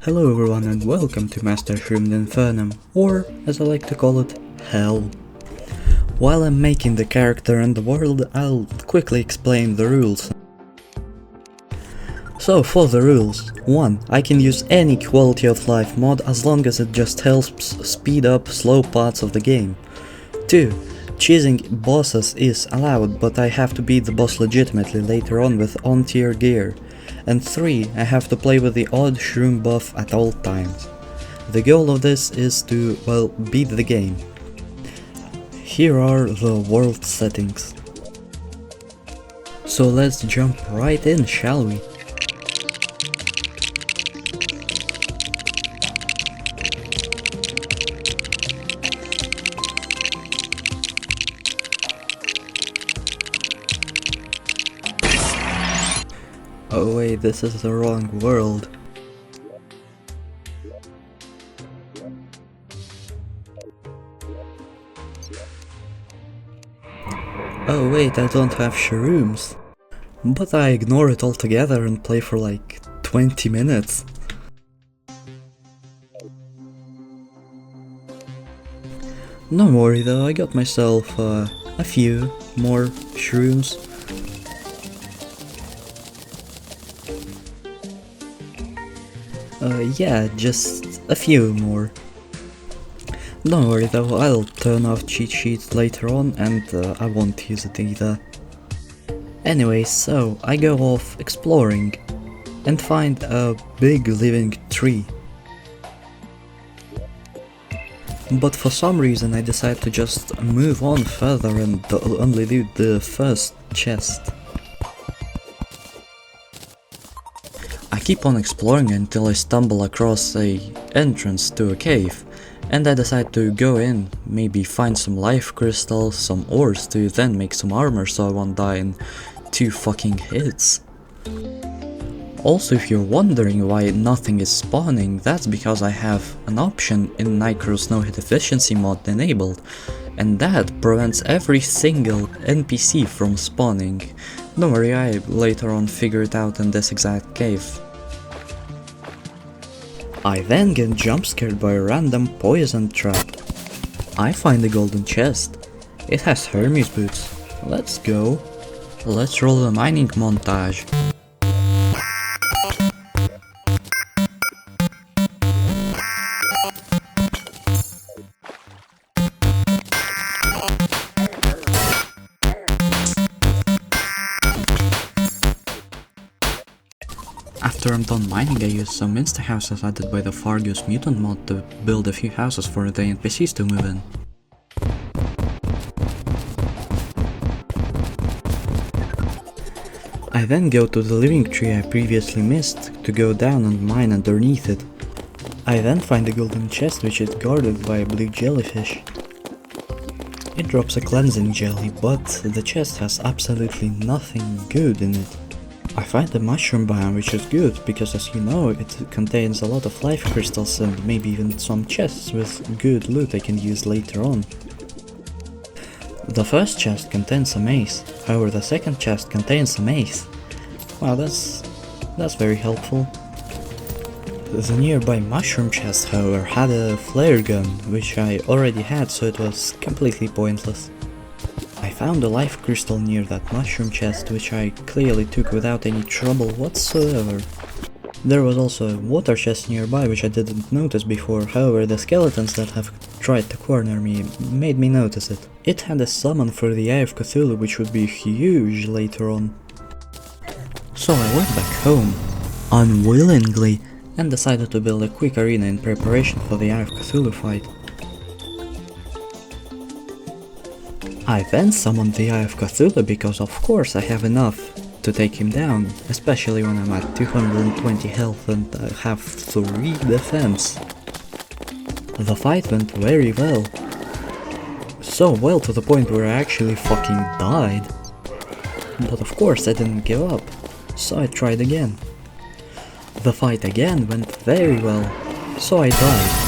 Hello everyone and welcome to Master Shroomed Infernum, or as I like to call it, Hell. While I'm making the character and the world, I'll quickly explain the rules. So for the rules, 1. I can use any quality of life mod as long as it just helps speed up slow parts of the game. 2. Choosing bosses is allowed, but I have to beat the boss legitimately later on with on-tier gear. And 3. I have to play with the odd shroom buff at all times. The goal of this is to, well, beat the game. Here are the world settings. So let's jump right in, shall we? Oh wait, this is the wrong world. Oh wait, I don't have shrooms. But I ignore it altogether and play for like 20 minutes. Don't worry though, I got myself a few more shrooms. Yeah, just a few more. Don't worry though, I'll turn off cheat sheets later on and I won't use it either. Anyway, so I go off exploring and find a big living tree. But for some reason I decide to just move on further and only do the first chest. I keep on exploring until I stumble across a entrance to a cave, and I decide to go in, maybe find some life crystals, some ores to then make some armor so I won't die in 2 fucking hits. Also, if you're wondering why nothing is spawning, that's because I have an option in Nycro's no hit efficiency mod enabled, and that prevents every single NPC from spawning. Don't worry, I later on figure it out in this exact cave. I then get jump scared by a random poison trap. I find the golden chest. It has Hermes boots. Let's go. Let's roll a mining montage. After I'm done mining, I use some insta houses added by the Fargus mutant mod to build a few houses for the NPCs to move in. I then go to the living tree I previously missed to go down and mine underneath it. I then find a golden chest which is guarded by a blue jellyfish. It drops a cleansing jelly, but the chest has absolutely nothing good in it. I find the mushroom biome, which is good, because as you know, it contains a lot of life crystals and maybe even some chests with good loot I can use later on. The first chest contains a mace, however the second chest contains a mace. Wow, that's very helpful. The nearby mushroom chest, however, had a flare gun, which I already had, so it was completely pointless. I found a life crystal near that mushroom chest, which I clearly took without any trouble whatsoever. There was also a water chest nearby which I didn't notice before, however the skeletons that have tried to corner me made me notice it. It had a summon for the Eye of Cthulhu which would be huge later on. So I went back home, unwillingly, and decided to build a quick arena in preparation for the Eye of Cthulhu fight. I then summoned the Eye of Cthulhu because of course I have enough to take him down, especially when I'm at 220 health and I have 3 defense. The fight went very well. So well to the point where I actually fucking died. But of course I didn't give up, so I tried again. The fight again went very well, so I died.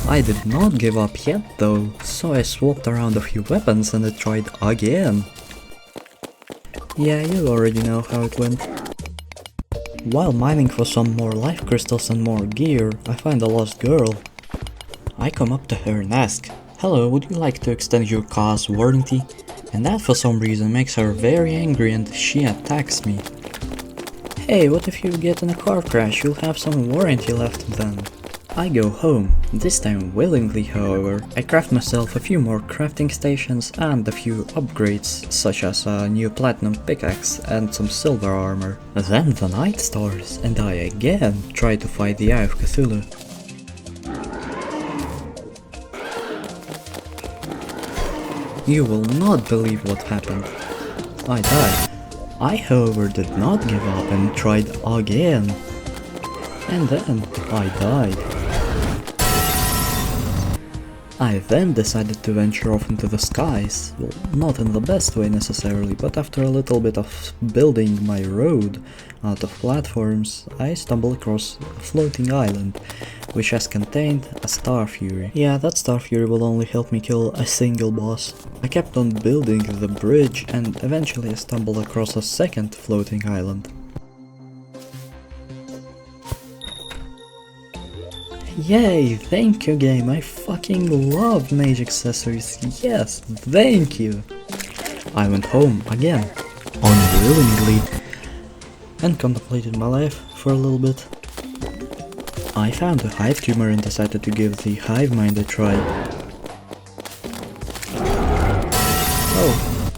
I did not give up yet though, so I swapped around a few weapons and I tried again. Yeah, you already know how it went. While mining for some more life crystals and more gear, I find a lost girl. I come up to her and ask, "Hello, would you like to extend your car's warranty?" And that for some reason makes her very angry and she attacks me. "Hey, what if you get in a car crash? You'll have some warranty left then." I go home, this time willingly however. I craft myself a few more crafting stations and a few upgrades, such as a new platinum pickaxe and some silver armor. Then the night starts and I again try to fight the Eye of Cthulhu. You will not believe what happened. I died. I however did not give up and tried again. And then I died. I then decided to venture off into the skies, well, not in the best way necessarily, but after a little bit of building my road out of platforms, I stumbled across a floating island, which has contained a Star Fury. Yeah, that Star Fury will only help me kill a single boss. I kept on building the bridge and eventually I stumbled across a second floating island. Yay, thank you game, I fucking love mage accessories, yes, thank you! I went home again, unwillingly, and contemplated my life for a little bit. I found a hive tumor and decided to give the Hive Mind a try. Oh.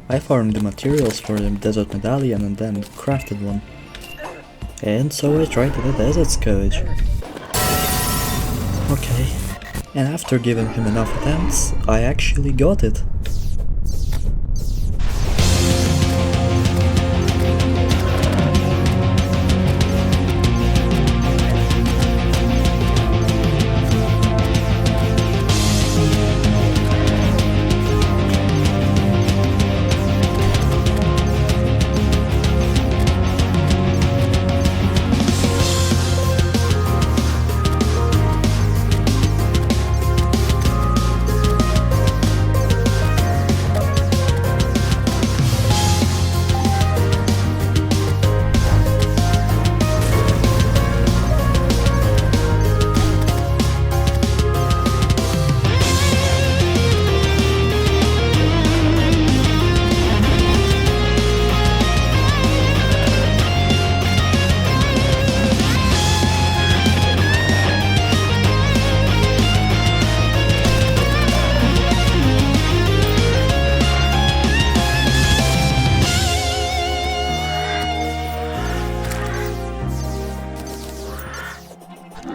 I farmed the materials for the desert medallion and then crafted one. And so I tried the desert Scourge. Okay, and after giving him enough attempts, I actually got it.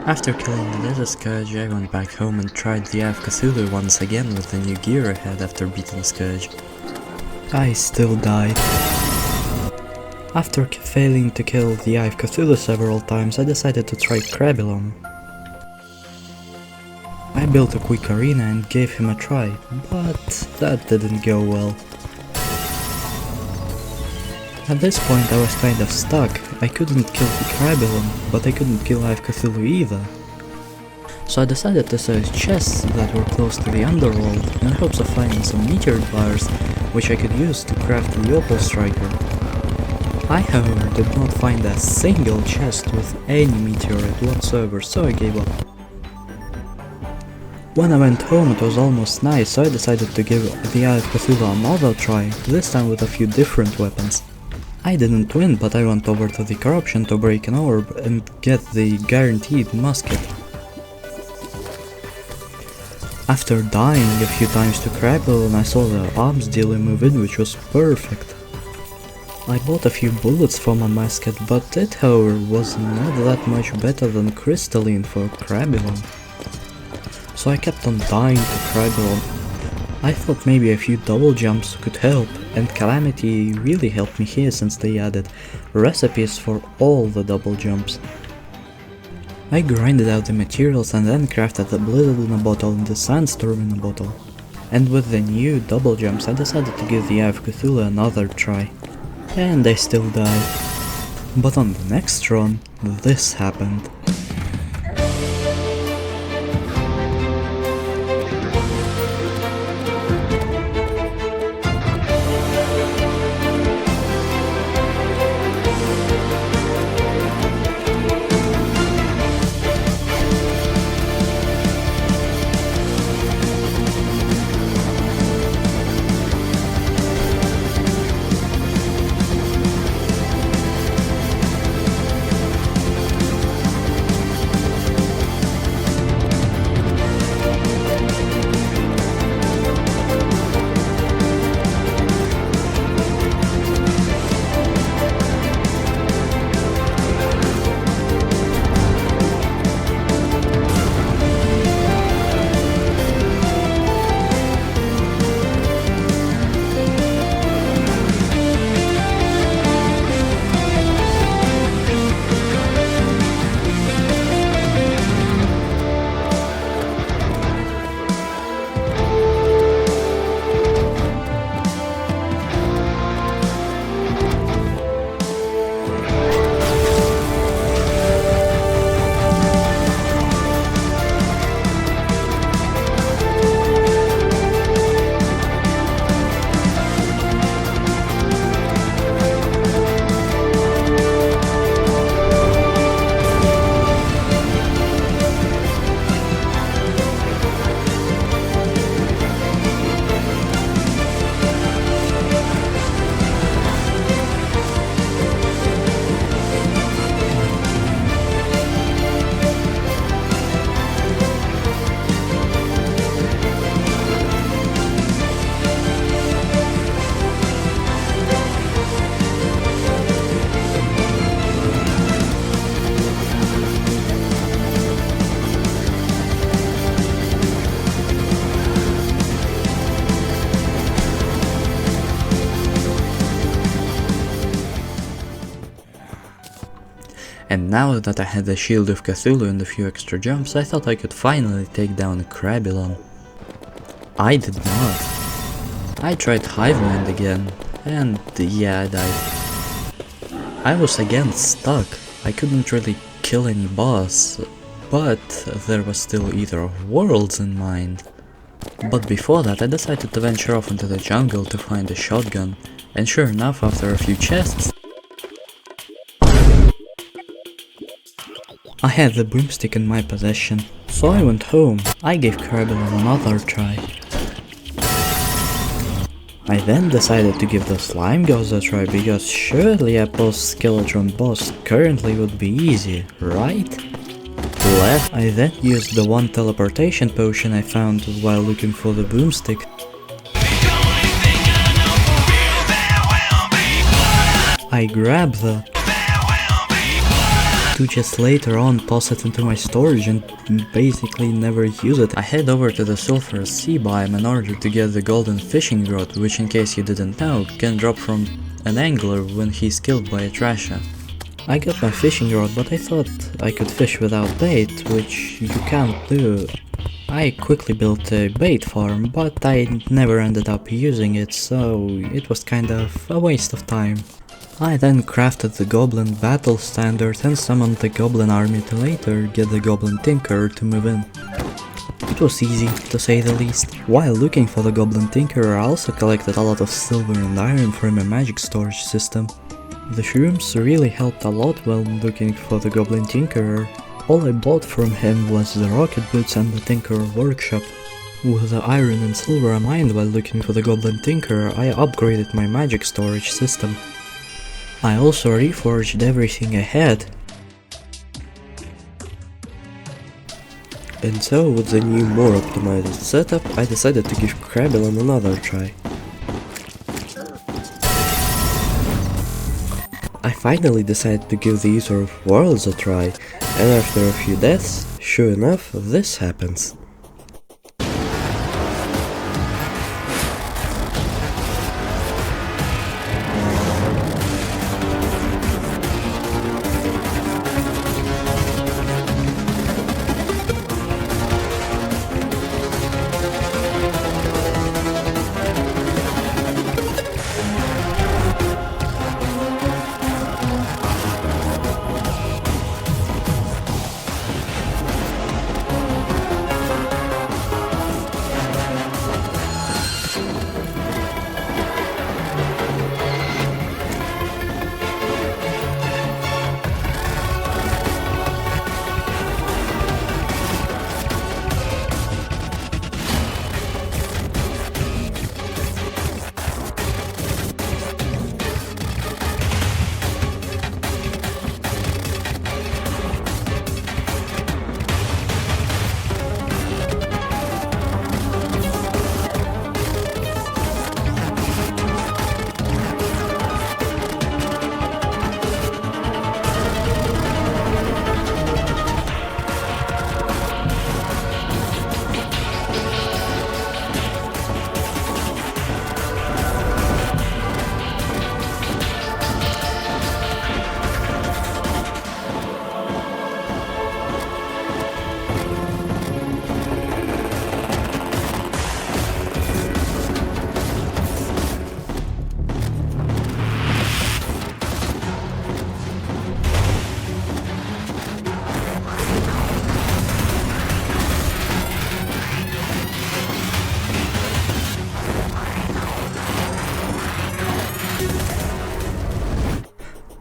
After killing the Desert Scourge, I went back home and tried the Eye of Cthulhu once again with the new gear I had after beating Scourge. I still died. After failing to kill the Eye of Cthulhu several times, I decided to try Crabulon. I built a quick arena and gave him a try, but that didn't go well. At this point I was kind of stuck. I couldn't kill the Crabulon, but I couldn't kill Eye of Cthulhu either. So I decided to search chests that were close to the underworld in hopes of finding some meteor bars, which I could use to craft the Opal Striker. I however did not find a single chest with any meteorite whatsoever, so I gave up. When I went home it was almost night, so I decided to give the Eye of Cthulhu another try, this time with a few different weapons. I didn't win, but I went over to the corruption to break an orb and get the guaranteed musket. After dying a few times to Crabulon, I saw the arms dealer move in, which was perfect. I bought a few bullets for my musket, but it however was not that much better than crystalline for Crabulon. So I kept on dying to Crabulon. I thought maybe a few double jumps could help, and Calamity really helped me here since they added recipes for all the double jumps. I grinded out the materials and then crafted the Blizzard in a bottle and the Sandstorm in a bottle. And with the new double jumps I decided to give the Eye of Cthulhu another try. And I still died. But on the next run, this happened. And now that I had the Shield of Cthulhu and a few extra jumps, I thought I could finally take down Crabulon. I did not. I tried Hive Mind again, and yeah, I died. I was again stuck. I couldn't really kill any boss, but there was still Aether of Worlds in mind. But before that I decided to venture off into the jungle to find a shotgun, and sure enough, after a few chests, I had the broomstick in my possession. So I went home. I gave Crabulon another try. I then decided to give the slime ghost a try, because surely a post-skeleton boss currently would be easy, right? Left. I then used the one teleportation potion I found while looking for the broomstick. I grabbed the to just later on toss it into my storage and basically never use it. I head over to the sulphurous sea biome in order to get the golden fishing rod, which, in case you didn't know, can drop from an angler when he's killed by a trasher. I got my fishing rod, but I thought I could fish without bait, which you can't do. I quickly built a bait farm, but I never ended up using it, so it was kind of a waste of time. I then crafted the Goblin Battle Standard and summoned the Goblin army to later get the Goblin Tinkerer to move in. It was easy, to say the least. While looking for the Goblin Tinkerer, I also collected a lot of silver and iron for my magic storage system. The shrooms really helped a lot while looking for the Goblin Tinkerer. All I bought from him was the rocket boots and the Tinkerer workshop. With the iron and silver I mined while looking for the Goblin Tinkerer, I upgraded my magic storage system. I also reforged everything I had. And so, with the new, more optimized setup, I decided to give Crabulon another try. I finally decided to give the Aether of Worlds a try, and after a few deaths, sure enough, this happens.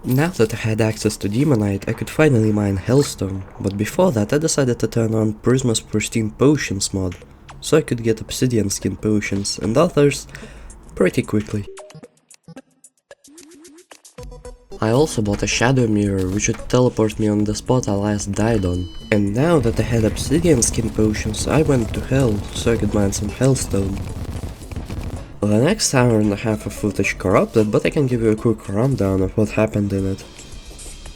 Now that I had access to Demonite, I could finally mine Hellstone, but before that I decided to turn on Prisma's Pristine Potions mod, so I could get Obsidian Skin Potions and others pretty quickly. I also bought a Shadow Mirror, which would teleport me on the spot I last died on. And now that I had Obsidian Skin Potions, I went to Hell, so I could mine some Hellstone. The next hour and a half of footage corrupted, but I can give you a quick rundown of what happened in it.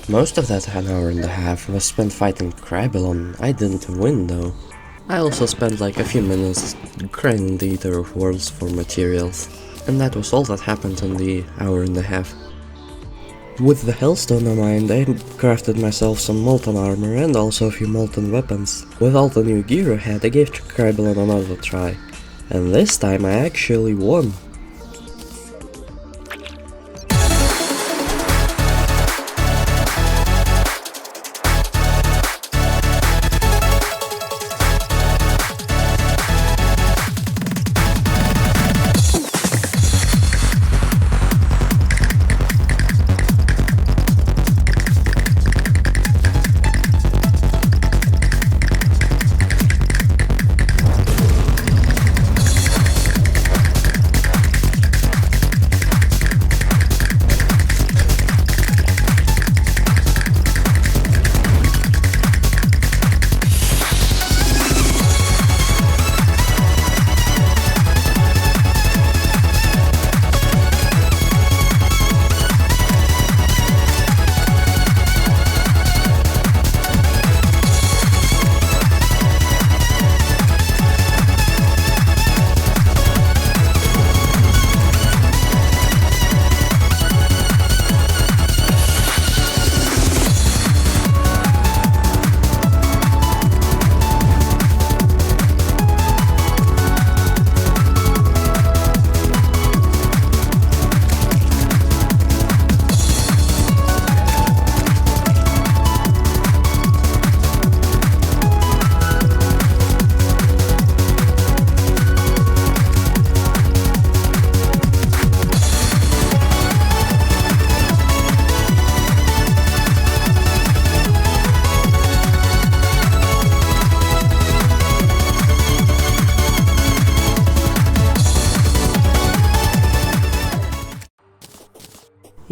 Most of that an hour and a half was spent fighting Crabulon. I didn't win though. I also spent like a few minutes grinding the Aether of Worlds for materials. And that was all that happened in the hour and a half. With the Hellstone in mind, I crafted myself some molten armor and also a few molten weapons. With all the new gear I had, I gave Crabulon another try. And this time I actually won.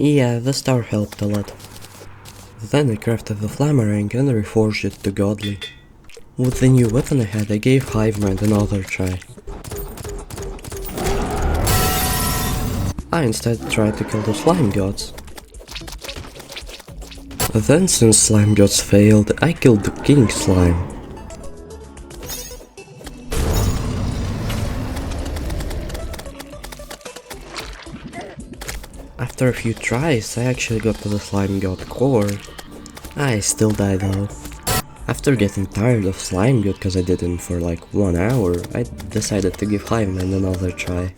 Yeah, the star helped a lot. Then I crafted the Flammering and reforged it to Godly. With the new weapon I had, I gave Hive Mind another try. I instead tried to kill the slime gods. Then, since slime gods failed, I killed the king slime. After a few tries, I actually got to the slime god core. I still died though. After getting tired of slime god cause I did him for like 1 hour, I decided to give Hive Mind another try.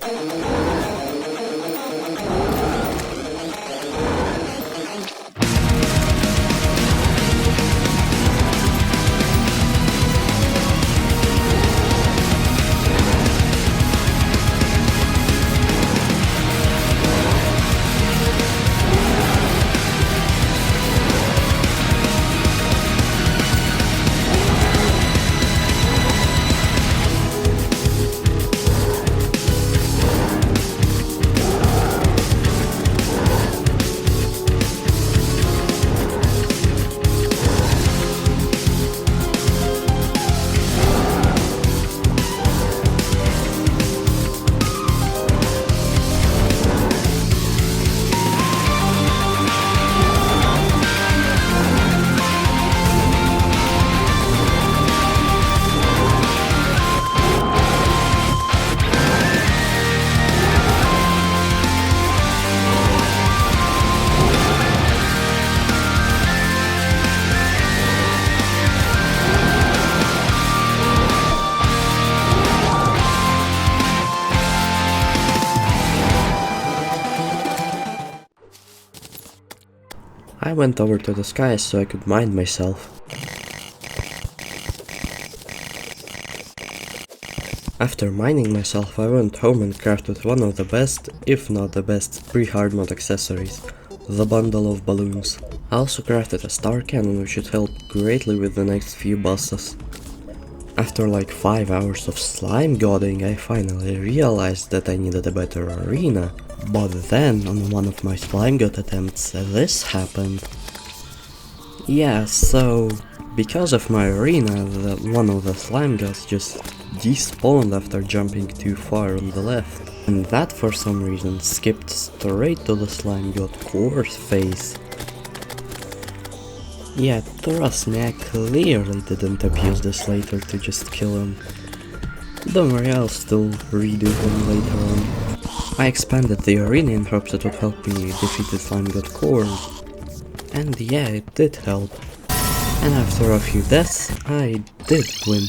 I went over to the skies so I could mind myself. After mining myself, I went home and crafted one of the best, if not the best, pre-hard mode accessories, the bundle of balloons. I also crafted a star cannon which should help greatly with the next few bosses. After like 5 hours of slime godding, I finally realized that I needed a better arena. But then, on one of my slime god attempts, this happened. Yeah, so because of my arena, one of the slime gods just despawned after jumping too far on the left. And that for some reason skipped straight to the slime god core phase. Yeah, trust me, I clearly didn't abuse this later to just kill him. Don't worry, I'll still redo him later on. I expanded the arena in hopes it would help me defeat the slime god core, and yeah, it did help. And after a few deaths, I did win.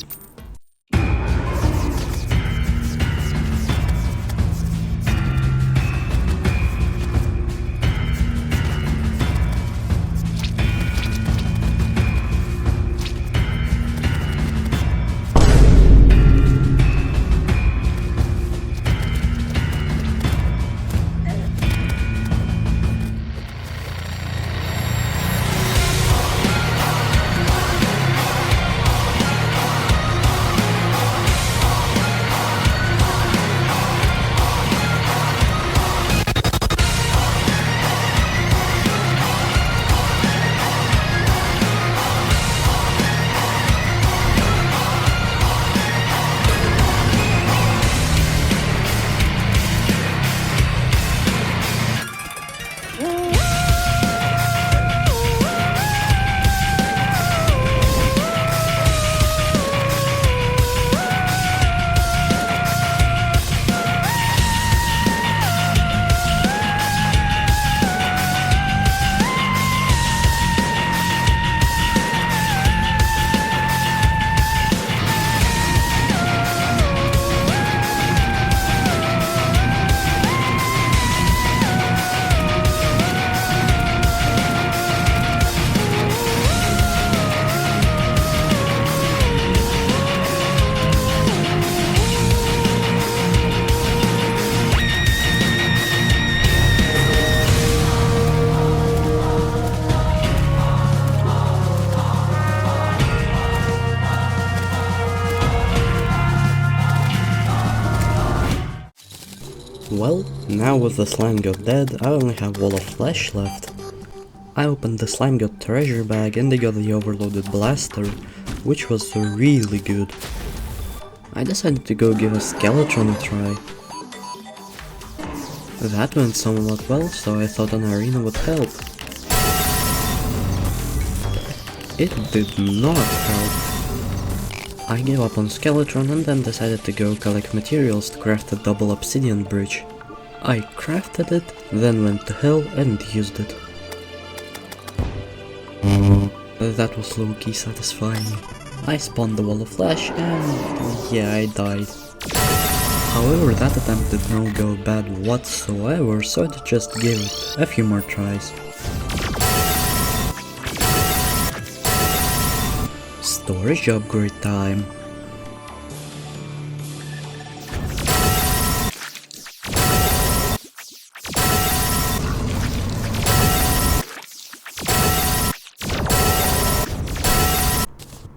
Well, now with the slime god dead, I only have Wall of Flesh left. I opened the slime god treasure bag and I got the overloaded blaster, which was really good. I decided to go give a skeleton a try. That went somewhat well, so I thought an arena would help. It did not help. I gave up on Skeletron and then decided to go collect materials to craft a double obsidian bridge. I crafted it, then went to hell and used it. That was low-key satisfying. I spawned the Wall of Flesh and yeah, I died. However, that attempt did not go bad whatsoever, so I just gave it a few more tries. Storage upgrade time.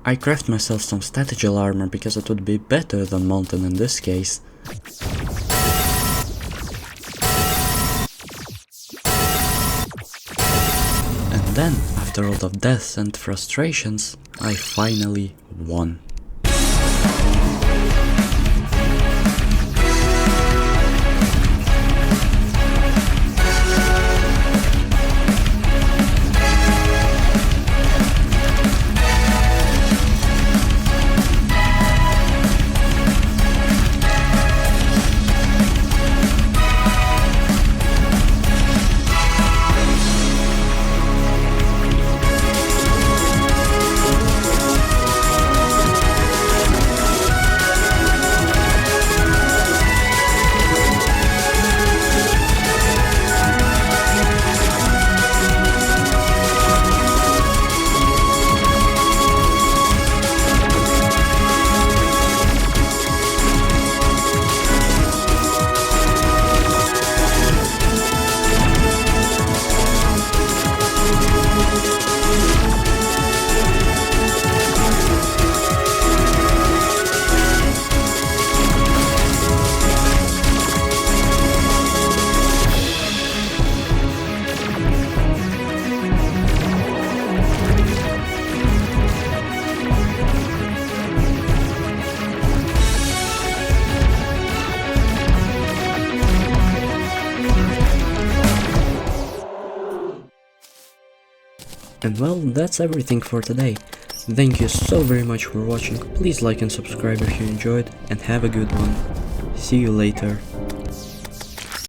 I craft myself some statigal armor because it would be better than molten in this case. And then, after all of deaths and frustrations, I finally won. And well, that's everything for today. Thank you so very much for watching, please like and subscribe if you enjoyed, and have a good one. See you later.